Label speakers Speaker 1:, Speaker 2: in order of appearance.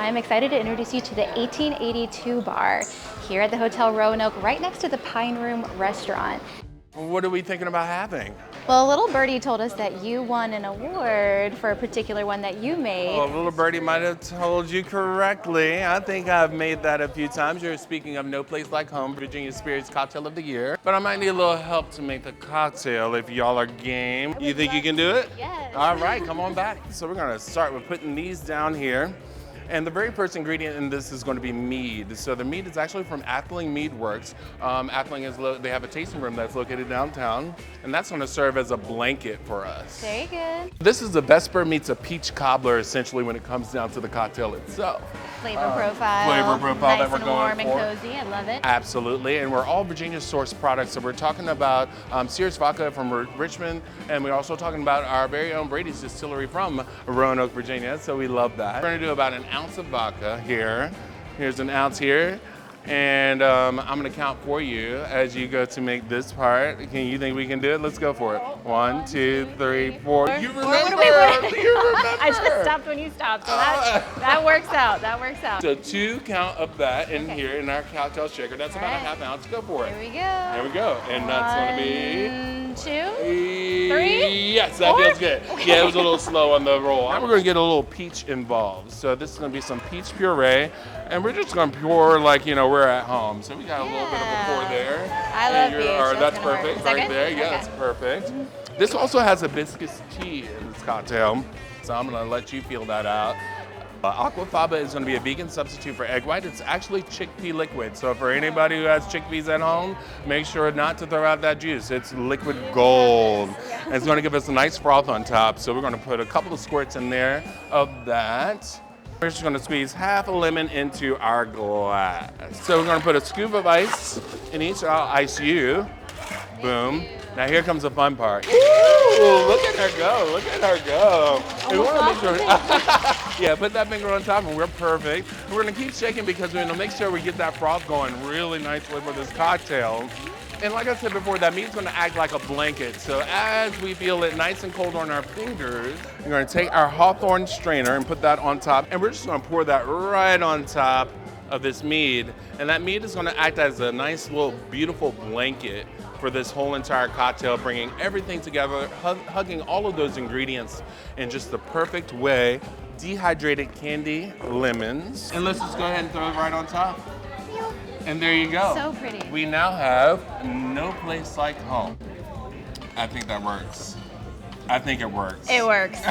Speaker 1: I'm excited to introduce you to the 1882 bar here at the Hotel Roanoke, right next to the Pine Room restaurant.
Speaker 2: What are we thinking about having?
Speaker 1: Well, little birdie told us that you won an award for a particular one that you made.
Speaker 2: Well, little birdie might have told you correctly. I think I've made that a few times. You're speaking of No Place Like Home, Virginia Spirits Cocktail of the Year. But I might need a little help to make the cocktail if y'all are game. You think you can do it?
Speaker 1: Yes.
Speaker 2: All right, come on back. So we're gonna start with putting these down here. And the very first ingredient in this is going to be mead. So the mead is actually from Atheling Mead Works. Atheling they have a tasting room that's located downtown, and that's going to serve as a blanket for us.
Speaker 1: Very good.
Speaker 2: This is the Vesper meets a peach cobbler, essentially, when it comes down to the cocktail itself.
Speaker 1: Flavor profile.
Speaker 2: Flavor profile
Speaker 1: nice
Speaker 2: that we're
Speaker 1: and
Speaker 2: going
Speaker 1: warm
Speaker 2: for.
Speaker 1: and cozy. I love it.
Speaker 2: Absolutely, and we're all Virginia sourced products. So we're talking about Sears vodka from Richmond, and we're also talking about our very own Brady's Distillery from Roanoke, Virginia. So we love that. We're going to do about an ounce of vodka here. Here's an ounce here. And I'm gonna count for you as you go to make this part. You think we can do it? Let's go for it. 1, 2, 3, 4. You remember! You remember!
Speaker 1: I just stopped when you stopped, so that works out. That works out.
Speaker 2: So 2 count of that in here in our cocktail shaker. That's about a half ounce. Go for it.
Speaker 1: Here we go.
Speaker 2: There we go. And that's gonna be
Speaker 1: 1, 2, 3.
Speaker 2: Yes, that
Speaker 1: 4?
Speaker 2: feels good.
Speaker 1: Okay.
Speaker 2: Yeah, it was a little slow on the roll. Now we're gonna get a little peach involved. So this is gonna be some peach puree, and we're just gonna pour like, you know, we're at home. So we got a little bit of a pour there.
Speaker 1: I love peach.
Speaker 2: That's perfect right there. Yeah, that's perfect. This also has hibiscus tea in this cocktail, so I'm gonna let you feel that out. Aquafaba is going to be a vegan substitute for egg white. It's actually chickpea liquid. So for anybody who has chickpeas at home, make sure not to throw out that juice. It's liquid gold. And it's going to give us a nice froth on top. So we're going to put a couple of squirts in there of that. We're just going to squeeze half a lemon into our glass. So we're going to put a scoop of ice in each. I'll ice you. Boom. Now here comes the fun part. Ooh, look at her go, look at her go. We want to make sure, yeah, put that finger on top and we're perfect. We're gonna keep shaking because we're gonna make sure we get that froth going really nicely for this cocktail. And like I said before, that meat's gonna act like a blanket. So as we feel it nice and cold on our fingers, we're gonna take our Hawthorne strainer and put that on top. And we're just gonna pour that right on top of this mead. And that mead is gonna act as a nice little beautiful blanket for this whole entire cocktail, bringing everything together, hugging all of those ingredients in just the perfect way. Dehydrated candy, lemons. And let's just go ahead and throw it right on top. And there you go.
Speaker 1: So pretty.
Speaker 2: We now have No Place Like Home. I think that works. I think it works.
Speaker 1: It works.